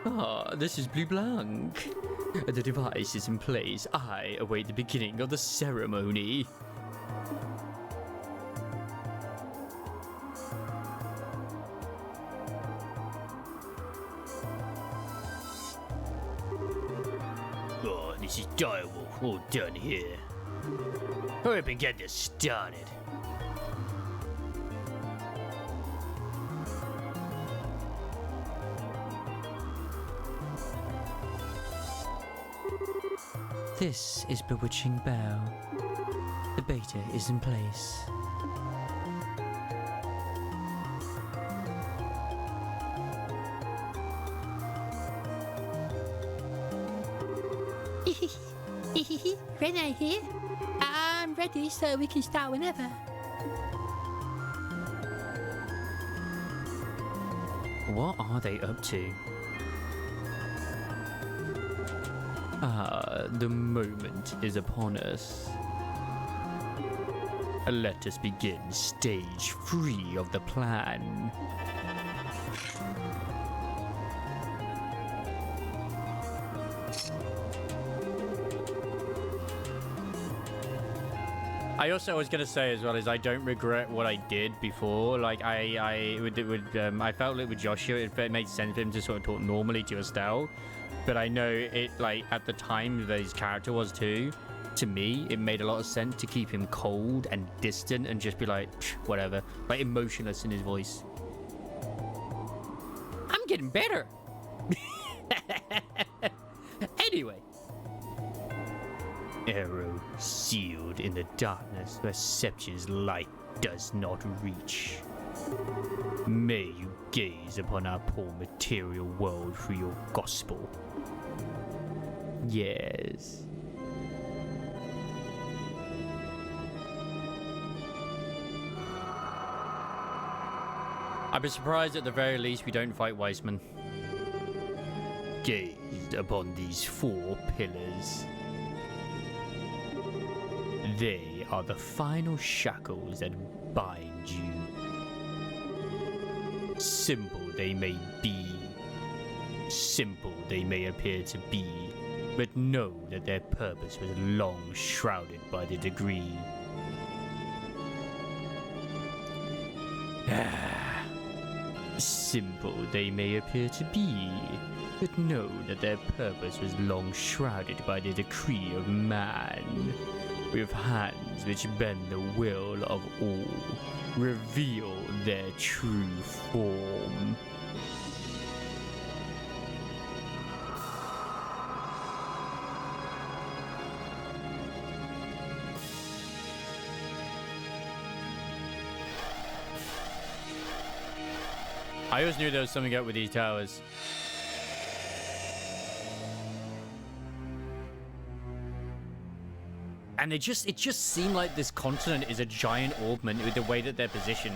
Ah, this is Blue Blanc. The device is in place. I await the beginning of the ceremony. Oh, this is terrible. All done here. Hurry up and get this started. This is Bewitching Bell. The beta is in place. Renee here. I'm ready, so we can start whenever. What are they up to? Ah, the moment is upon us. Let us begin stage 3 of the plan. I also was gonna say as well is I don't regret what I did before. Like I felt like with Joshua it made sense for him to sort of talk normally to Estelle, but I know it like at the time that his character was too. To me, it made a lot of sense to keep him cold and distant and just be like whatever, like emotionless in his voice. I'm getting better. Anyway. Arrow sealed in the darkness where Seption's light does not reach. May you gaze upon our poor material world through your gospel. Yes. I'd be surprised at the very least we don't fight Weissman. Gazed upon these 4 pillars. They are the final shackles that bind you. Simple they may be, simple they may appear to be, but know that their purpose was long shrouded by the degree. Simple they may appear to be, but know that their purpose was long shrouded by the decree of man. With hands which bend the will of all, reveal their true form. I always knew there was something up with these towers. And it just seemed like this continent is a giant augment with the way that they're positioned.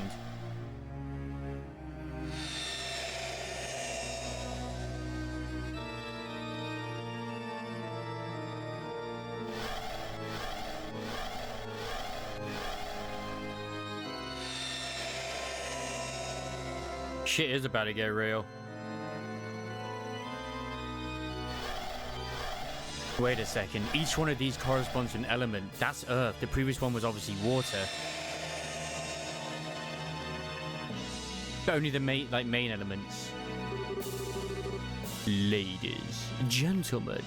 Shit is about to get real. Wait a second, each one of these corresponds to an element. That's earth. The previous one was obviously water. But only the main elements. Ladies, gentlemen,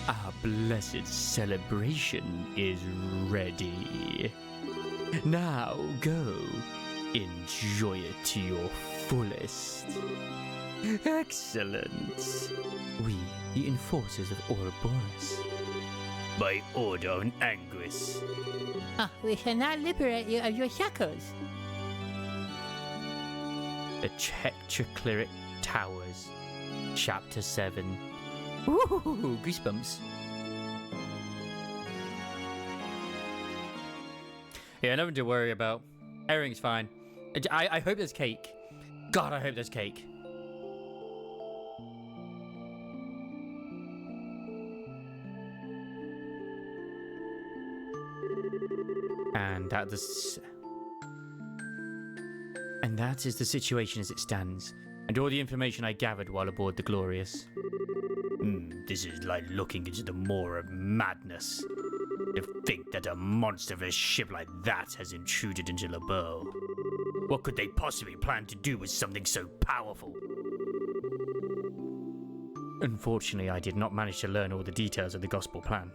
our blessed celebration is ready. Now go, enjoy it to your fullest. Excellent. We, the enforcers of Ouroboros. By order of Anguis. We shall now liberate you of your shackles. The Tetracleric Towers. Chapter 7. Ooh, goosebumps. Yeah, nothing to worry about. Everything's fine. I hope there's cake. God, I hope there's cake. And that is the situation as it stands. and all the information I gathered while aboard the Glorious. This is like looking into the maw of madness. To think that a monstrous ship like that has intruded into Liberl. What could they possibly plan to do with something so powerful? Unfortunately, I did not manage to learn all the details of the gospel plan.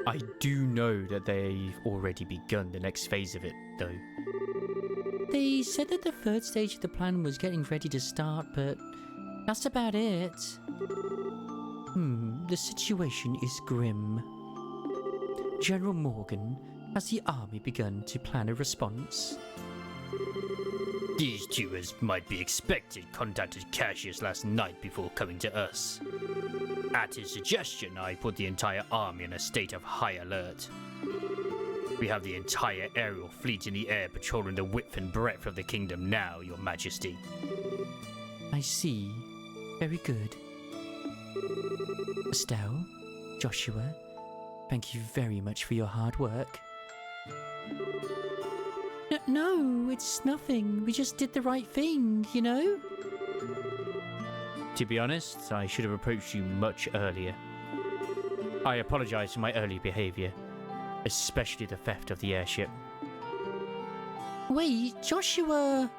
I do know that they've already begun the next phase of it, though. They said that the third stage of the plan was getting ready to start, but that's about it. The situation is grim. General Morgan, has the army begun to plan a response? These two, as might be expected, contacted Cassius last night before coming to us. At his suggestion, I put the entire army in a state of high alert. We have the entire aerial fleet in the air patrolling the width and breadth of the kingdom now, Your Majesty. I see. Very good. Estelle, Joshua, thank you very much for your hard work. No, it's nothing. We just did the right thing, you know? To be honest, I should have approached you much earlier. I apologize for my early behavior, especially the theft of the airship. Wait, Joshua!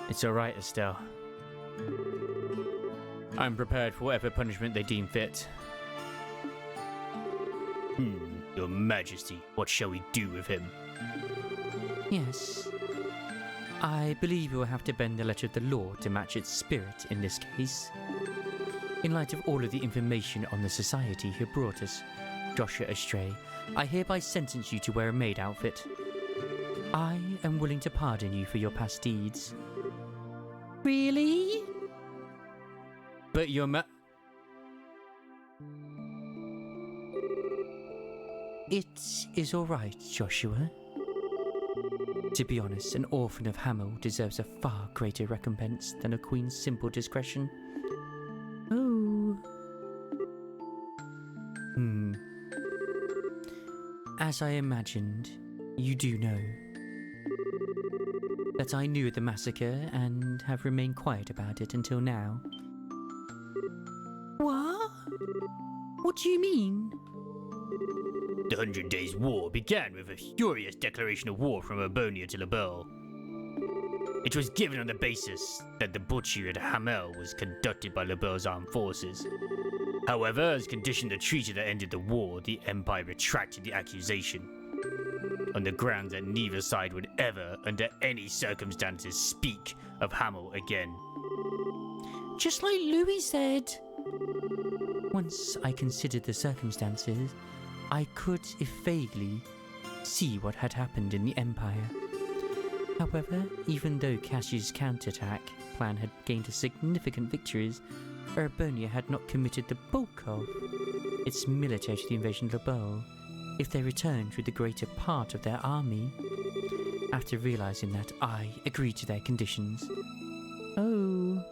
It's alright, Estelle. I'm prepared for whatever punishment they deem fit. Your Majesty, what shall we do with him? Yes. I believe we will have to bend the letter of the law to match its spirit in this case. In light of all of the information on the society who brought us, Joshua astray, I hereby sentence you to wear a maid outfit. I am willing to pardon you for your past deeds. Really? But Your It is all right, Joshua. To be honest, an orphan of Hamel deserves a far greater recompense than a queen's simple discretion. Oh. As I imagined, you do know that I knew the massacre and have remained quiet about it until now. What? What do you mean? The 100 Days' War began with a furious declaration of war from Urbonia to Liberl. It was given on the basis that the butchery at Hamel was conducted by Liberl's armed forces. However, as conditioned the treaty that ended the war, the Empire retracted the accusation, on the grounds that neither side would ever, under any circumstances, speak of Hamel again. Just like Louis said. Once I considered the circumstances, I could, if vaguely, see what had happened in the Empire. However, even though Cassius' counterattack plan had gained significant victories, Urbonia had not committed the bulk of its military to the invasion of Liberl, if they returned with the greater part of their army. After realizing that, I agreed to their conditions. Oh.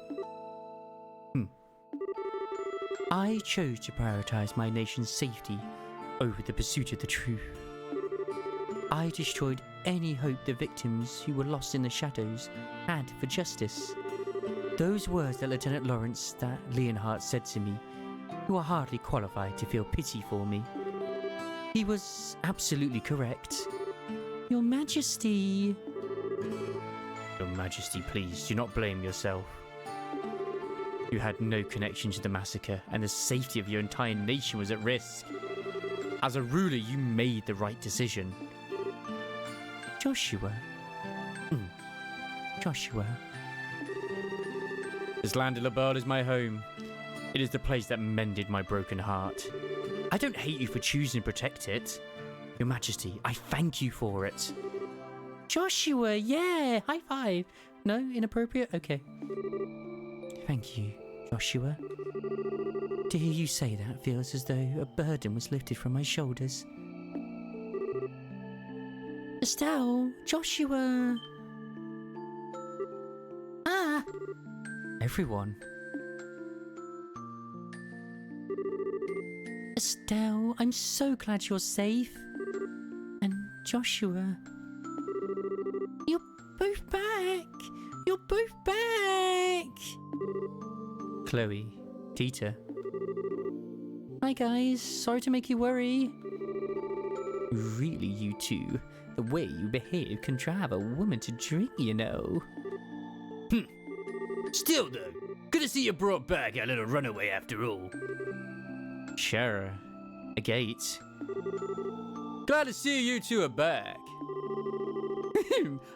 I chose to prioritize my nation's safety over the pursuit of the truth. I destroyed any hope the victims who were lost in the shadows had for justice. Those words that Lieutenant Lawrence, that Leonhardt said to me, you are hardly qualified to feel pity for me. He was absolutely correct. Your Majesty. Your Majesty, please, do not blame yourself. You had no connection to the massacre, and the safety of your entire nation was at risk. As a ruler, you made the right decision. Joshua. Joshua. This land of Liberl is my home. It is the place that mended my broken heart. I don't hate you for choosing to protect it. Your Majesty, I thank you for it. Joshua, yeah! High five! No? Inappropriate? Okay. Thank you, Joshua. To hear you say that feels as though a burden was lifted from my shoulders. Estelle, Joshua... Ah! Everyone. Estelle, I'm so glad you're safe. And Joshua... You're both back! You're both back! Chloe, Tita. Hi guys, sorry to make you worry. Really, you two, the way you behave can drive a woman to drink, you know. Still though, good to see you brought back our little runaway after all. Sure, a gate. Glad to see you two are back.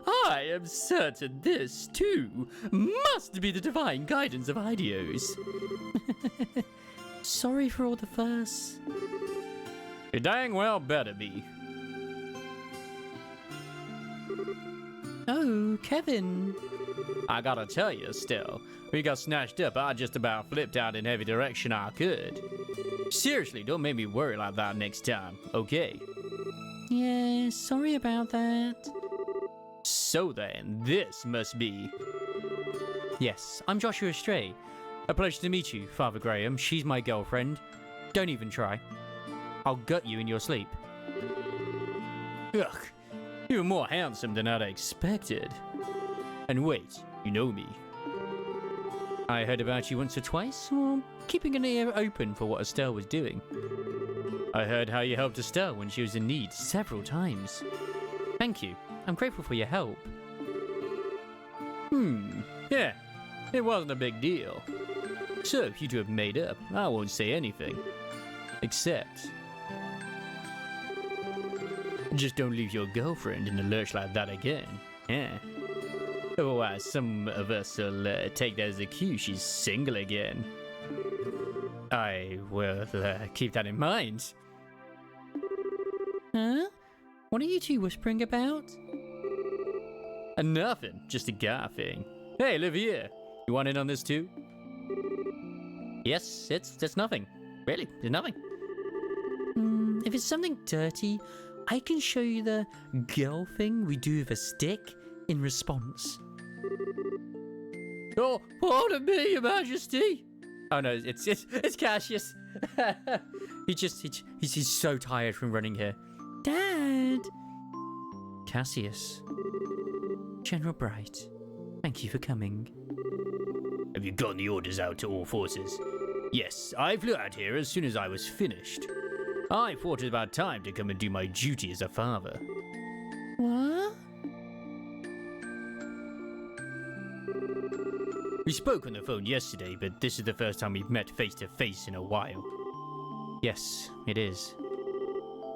I am certain this, too, must be the divine guidance of Idios. Sorry for all the fuss. You dang well better be. Oh, Kevin. I gotta tell you, Estelle, we got snatched up. I just about flipped out in every direction I could. Seriously, don't make me worry like that next time, okay? Yeah, sorry about that. So then, this must be... Yes, I'm Joshua Stray. A pleasure to meet you, Father Graham. She's my girlfriend. Don't even try. I'll gut you in your sleep. Ugh, you're more handsome than I'd expected. And wait, you know me. I heard about you once or twice, well, keeping an ear open for what Estelle was doing. I heard how you helped Estelle when she was in need. Several times. Thank you. I'm grateful for your help. Yeah, it wasn't a big deal. So, if you two have made up, I won't say anything. Except... just don't leave your girlfriend in the lurch like that again. Yeah. Otherwise, some of us will take that as a cue she's single again. I will keep that in mind. Huh? What are you two whispering about? Nothing, just a guy thing. Hey, live here. You want in on this too? Yes, it's nothing. Really, it's nothing. If it's something dirty, I can show you the girl thing we do with a stick in response. Oh, pardon me, Your Majesty. Oh no, it's Cassius. He's so tired from running here. Dad. Cassius. General Bright, thank you for coming. Have you gotten the orders out to all forces? Yes, I flew out here as soon as I was finished. I thought it about time to come and do my duty as a father. What? We spoke on the phone yesterday, but this is the first time we've met face to face in a while. Yes, it is.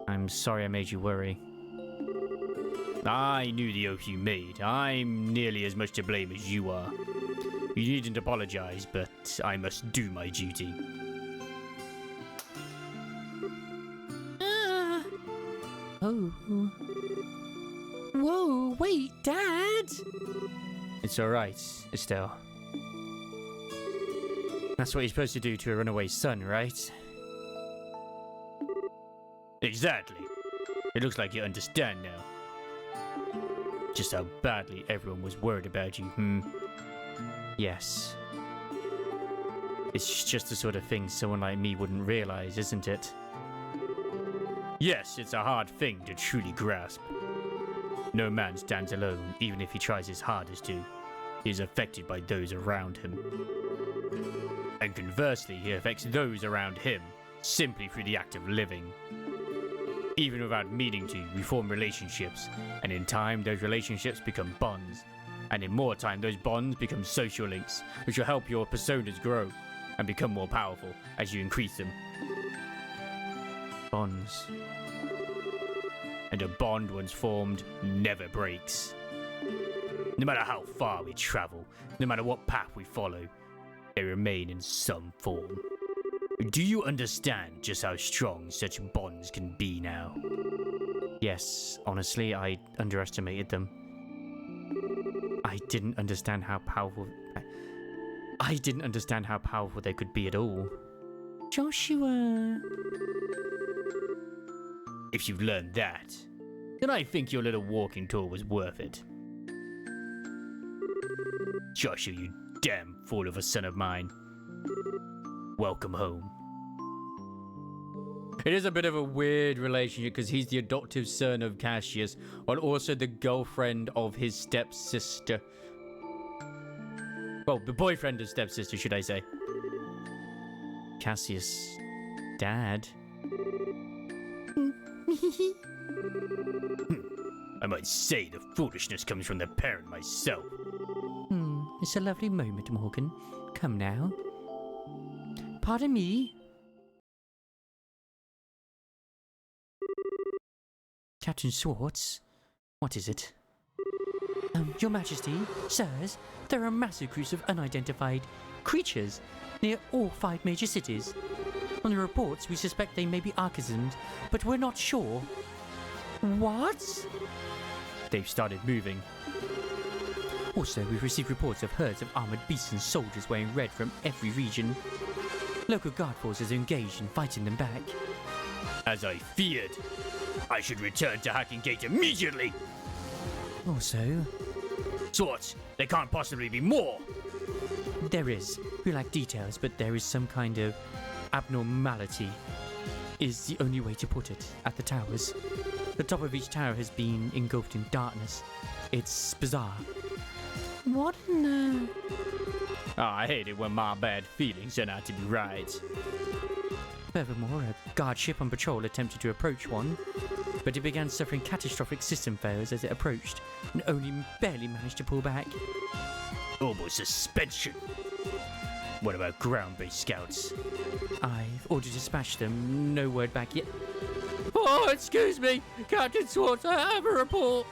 I'm sorry I made you worry. I knew the oath you made. I'm nearly as much to blame as you are. You needn't apologize, but I must do my duty. Oh. Whoa, wait, Dad! It's alright, Estelle. That's what you're supposed to do to a runaway son, right? Exactly. It looks like you understand now. Just how badly everyone was worried about you, Yes. It's just the sort of thing someone like me wouldn't realize, isn't it? Yes, it's a hard thing to truly grasp. No man stands alone, even if he tries his hardest to. He is affected by those around him. And conversely, he affects those around him simply through the act of living. Even without meaning to, we form relationships, and in time, those relationships become bonds. And in more time, those bonds become social links, which will help your personas grow and become more powerful as you increase them. Bonds. And a bond once formed never breaks. No matter how far we travel, no matter what path we follow, they remain in some form. Do you understand just how strong such bonds can be now? Yes, honestly, I underestimated them. I didn't understand how powerful they could be at all. Joshua. If you've learned that, then I think your little walking tour was worth it. Joshua, you damn fool of a son of mine. Welcome home. It is a bit of a weird relationship because he's the adoptive son of Cassius, while also the girlfriend of his stepsister. Well, the boyfriend of stepsister, should I say. Cassius' dad. I might say the foolishness comes from the parent myself. It's a lovely moment, Morgan. Come now. Pardon me? Captain Swartz? What is it? Your Majesty, sirs, there are massive groups of unidentified creatures near all 5 major cities. On the reports, we suspect they may be archaisms, but we're not sure. What? They've started moving. Also, we've received reports of herds of armored beasts and soldiers wearing red from every region. Local guard forces are engaged in fighting them back. As I feared. I should return to Hacking Gate immediately! Also, Swords, there can't possibly be more! there is. We lack details, but there is some kind of abnormality, is the only way to put it, at the towers. The top of each tower has been engulfed in darkness. It's bizarre. What in the... Oh, I hate it when my bad feelings turn out to be right. Furthermore, a guard ship on patrol attempted to approach one, but it began suffering catastrophic system failures as it approached, and only barely managed to pull back. Almost suspension. What about ground-based scouts? I've ordered to dispatch them. No word back yet. Oh, excuse me! Captain Swartz, I have a report!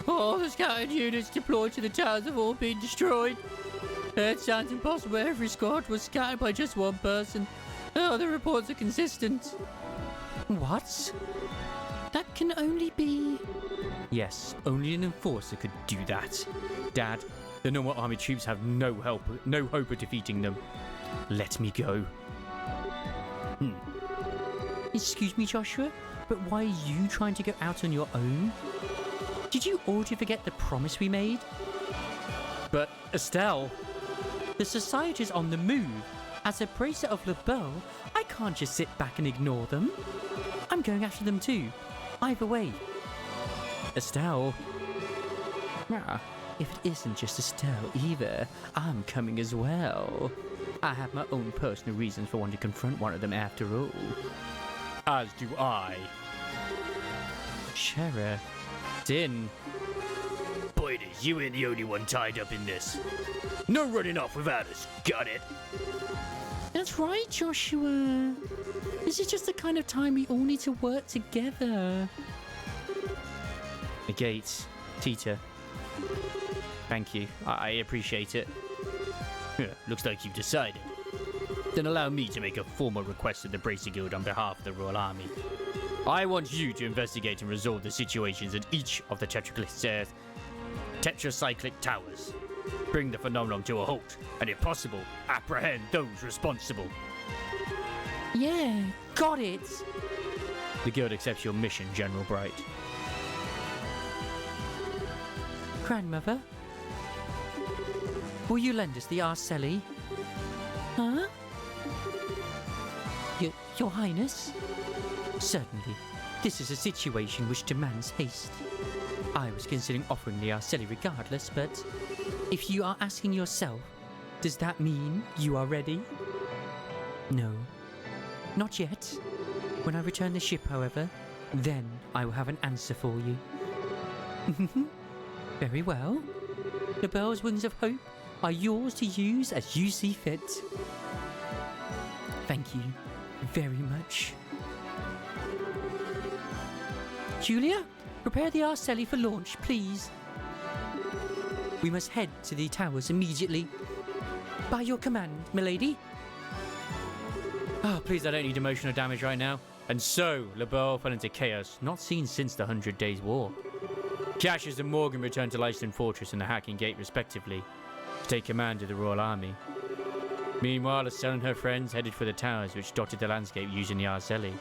All the scouting units deployed to the towers have all been destroyed. It sounds impossible. Every squad was scattered by just one person. Oh, the reports are consistent. What? That can only be... Yes, only an enforcer could do that. Dad, the normal army troops have no hope of defeating them. Let me go. Excuse me, Joshua, but why are you trying to go out on your own? Did you already forget the promise we made? But, Estelle... The Society's on the move. As a bracer of Liberl, I can't just sit back and ignore them. I'm going after them too. Either way. Estelle... If it isn't just Estelle either, I'm coming as well. I have my own personal reasons for wanting to confront one of them after all. As do I. Sheriff. Din. Boyders, you ain't the only one tied up in this. No running off without us, got it? That's right, Joshua. This is just the kind of time we all need to work together. The gates, Tita. Thank you. I appreciate it. Looks like you've decided. Then allow me to make a formal request to the Bracer Guild on behalf of the Royal Army. I want you to investigate and resolve the situations at each of the tetracyclic towers. Bring the phenomenon to a halt, and if possible, apprehend those responsible. Yeah, got it. The Guild accepts your mission, General Bright. Grandmother? Will you lend us the Arcelli? Huh? Your Highness? Certainly. This is a situation which demands haste. I was considering offering the Arcelli regardless, but if you are asking yourself, does that mean you are ready? No. Not yet. When I return the ship, however, then I will have an answer for you. Very well. The Bell's Wings of Hope are yours to use as you see fit. Thank you very much. Julia, prepare the Arcelli for launch, please. We must head to the towers immediately. By your command, milady. Oh, please, I don't need emotional damage right now. And so, Liberl fell into chaos, not seen since the 100 Days War. Cassius and Morgan returned to Lyston Fortress and the Hacking Gate, respectively, to take command of the Royal Army. Meanwhile, Estelle and her friends headed for the towers which dotted the landscape using the Arcelli.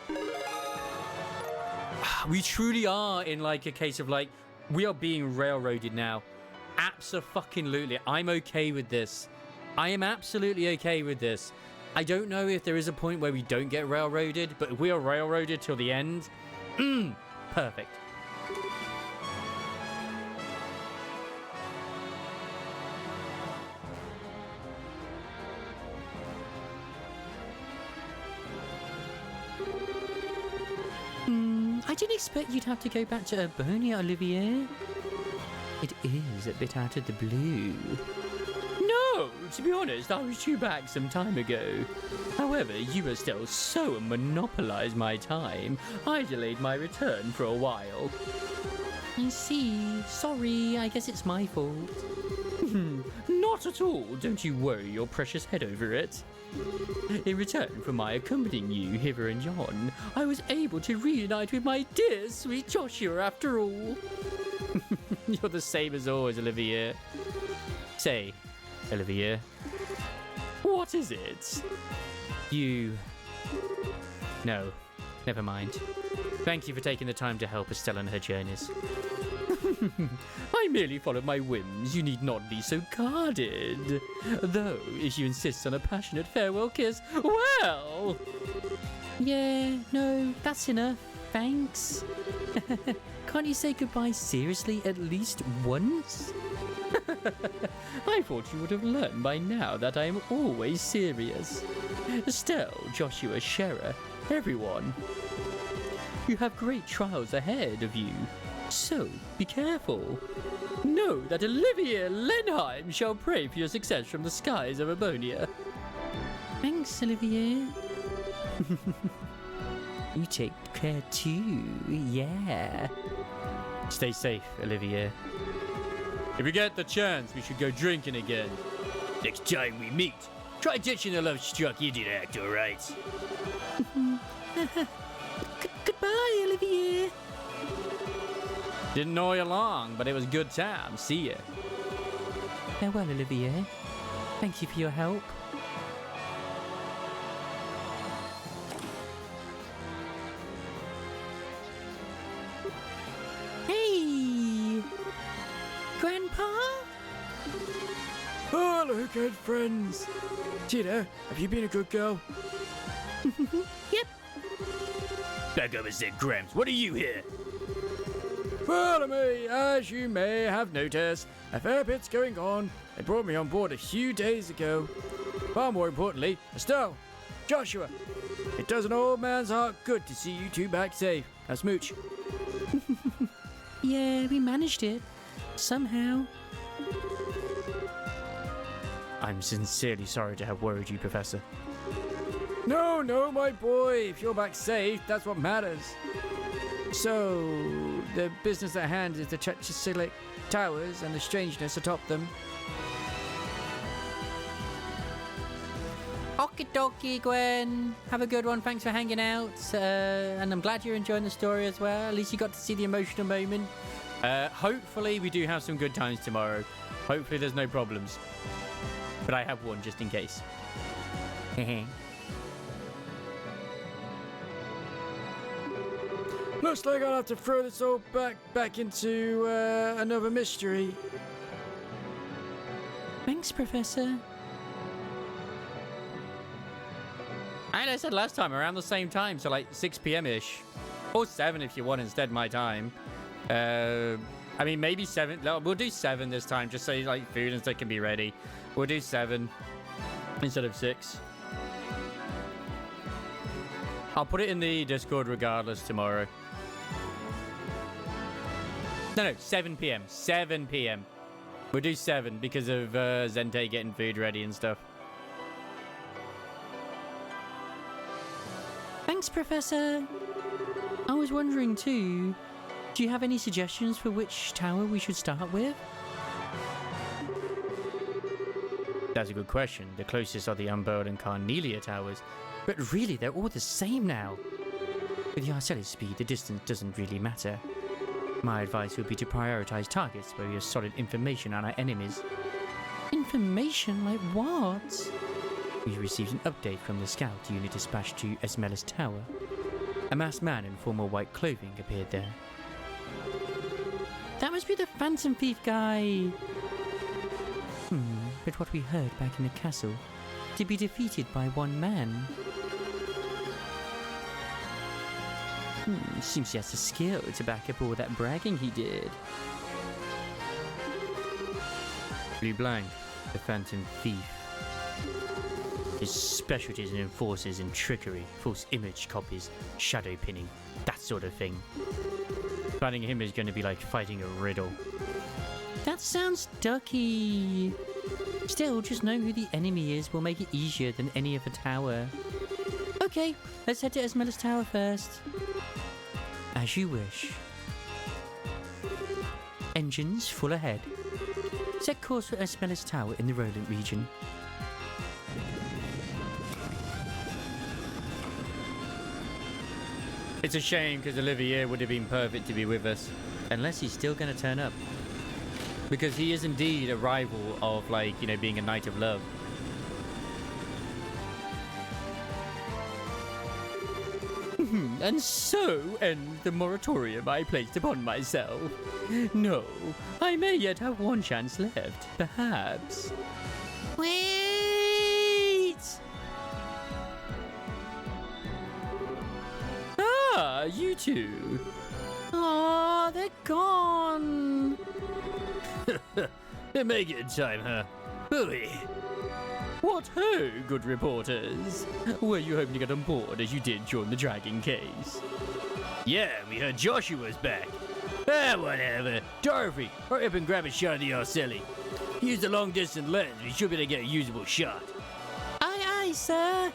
We truly are in like a case of like, we are being railroaded now. Abso-fucking-lutely. I'm okay with this. I am absolutely okay with this. I don't know if there is a point where we don't get railroaded, but if we are railroaded till the end, perfect. didn't expect you'd have to go back to Urbonia, Olivier. It is a bit out of the blue. No, to be honest, I was due back some time ago. However, you, Estelle, so monopolized my time, I delayed my return for a while. I see. Sorry, I guess it's my fault. Not at all. Don't you worry your precious head over it. In return for my accompanying you hither and yon, I was able to reunite with my dear sweet Joshua after all. You're the same as always, Olivier. Say, Olivier, what is it? No, never mind. Thank you for taking the time to help Estelle on her journeys. I merely followed my whims. You need not be so guarded. Though, if you insist on a passionate farewell kiss, well... Yeah, no, that's enough. Thanks. Can't you say goodbye seriously at least once? I thought you would have learned by now that I am always serious. Estelle, Joshua, Shera, everyone. You have great trials ahead of you. So, be careful. Know that Olivier Lenheim shall pray for your success from the skies of Urbonia. Thanks, Olivier. You take care too, yeah. Stay safe, Olivier. If we get the chance, we should go drinking again. Next time we meet, try ditching the love-struck idiot act, alright? Goodbye, Olivier. Didn't know you long, but it was a good time. See ya. Farewell, Olivier. Thank you for your help. Hey! Grandpa? Hello, good friends. Tina, have you been a good girl? Yep. Back up and said, Gramps, what are you here? Follow me, as you may have noticed, a fair bit's going on. They brought me on board a few days ago. Far more importantly, Estelle, Joshua, it does an old man's heart good to see you two back safe. Now smooch. Yeah, we managed it. Somehow. I'm sincerely sorry to have worried you, Professor. No, my boy. If you're back safe, that's what matters. So, the business at hand is the Church Towers and the strangeness atop them. Okie dokie, Gwen. Have a good one. Thanks for hanging out. And I'm glad you're enjoying the story as well. At least you got to see the emotional moment. Hopefully we do have some good times tomorrow. Hopefully there's no problems. But I have one just in case. Looks like I'll have to throw this all back into another mystery. Thanks, Professor. And I said last time, around the same time, so like 6 p.m.-ish. Or 7 if you want instead my time. I mean, maybe 7. No, we'll do 7 this time, just so like food and stuff can be ready. We'll do 7 instead of 6. I'll put it in the Discord regardless tomorrow. No, 7 p.m. 7 p.m. We'll do 7 because of Zente getting food ready and stuff. Thanks, Professor. I was wondering too, do you have any suggestions for which tower we should start with? That's a good question. The closest are the Unveiled and Carnelia towers. But really, they're all the same now. With the Arcellus speed, the distance doesn't really matter. My advice would be to prioritize targets where we have solid information on our enemies. Information? Like what? We received an update from the scout unit dispatched to Esmelis Tower. A masked man in formal white clothing appeared there. That must be the Phantom Thief guy. But what we heard back in the castle, to be defeated by one man. Seems he has the skill to back up all that bragging he did. Blue Blank, the Phantom Thief. His specialties and enforces in trickery, false image copies, shadow pinning. That's sort of thing. Fighting him is going to be like fighting a riddle. That sounds ducky. Still, just knowing who the enemy is will make it easier than any other tower. Okay, let's head to Esmeralda's tower first. As you wish. Engines full ahead. Set course for Esmeralda's tower in the Roland region. It's a shame because Olivier would have been perfect to be with us. Unless he's still going to turn up. Because he is indeed a rival of, like, you know, being a knight of love. And so ends the moratorium I placed upon myself. No, I may yet have one chance left, perhaps. Wait! Ah, you two. Aw, they're gone. They make it in time, huh? Hooey. What ho, good reporters? Were you hoping to get on board as you did during the dragging case? Yeah, we heard Joshua's back. Ah, whatever. Dorothy, hurry up and grab a shot of the Arcelli. Use the long-distance lens. We should be able to get a usable shot. Aye, aye, sir.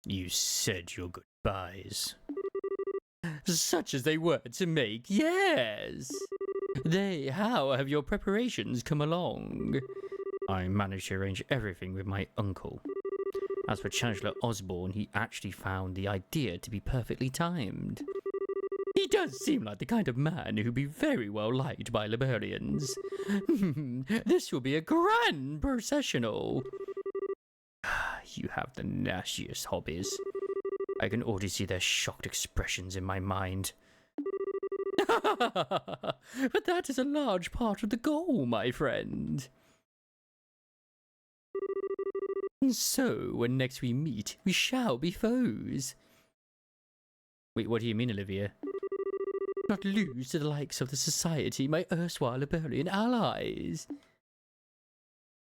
You said your goodbyes. Such as they were to make, yes. How have your preparations come along? I managed to arrange everything with my uncle. As for Chancellor Osborne, he actually found the idea to be perfectly timed. He does seem like the kind of man who'd be very well liked by Liberlians. This will be a grand processional. You have the nastiest hobbies. I can already see their shocked expressions in my mind. But that is a large part of the goal, my friend. So, when next we meet, we shall be foes. Wait, what do you mean, Olivia? Not lose to the likes of the Society, my erstwhile Liberlian allies.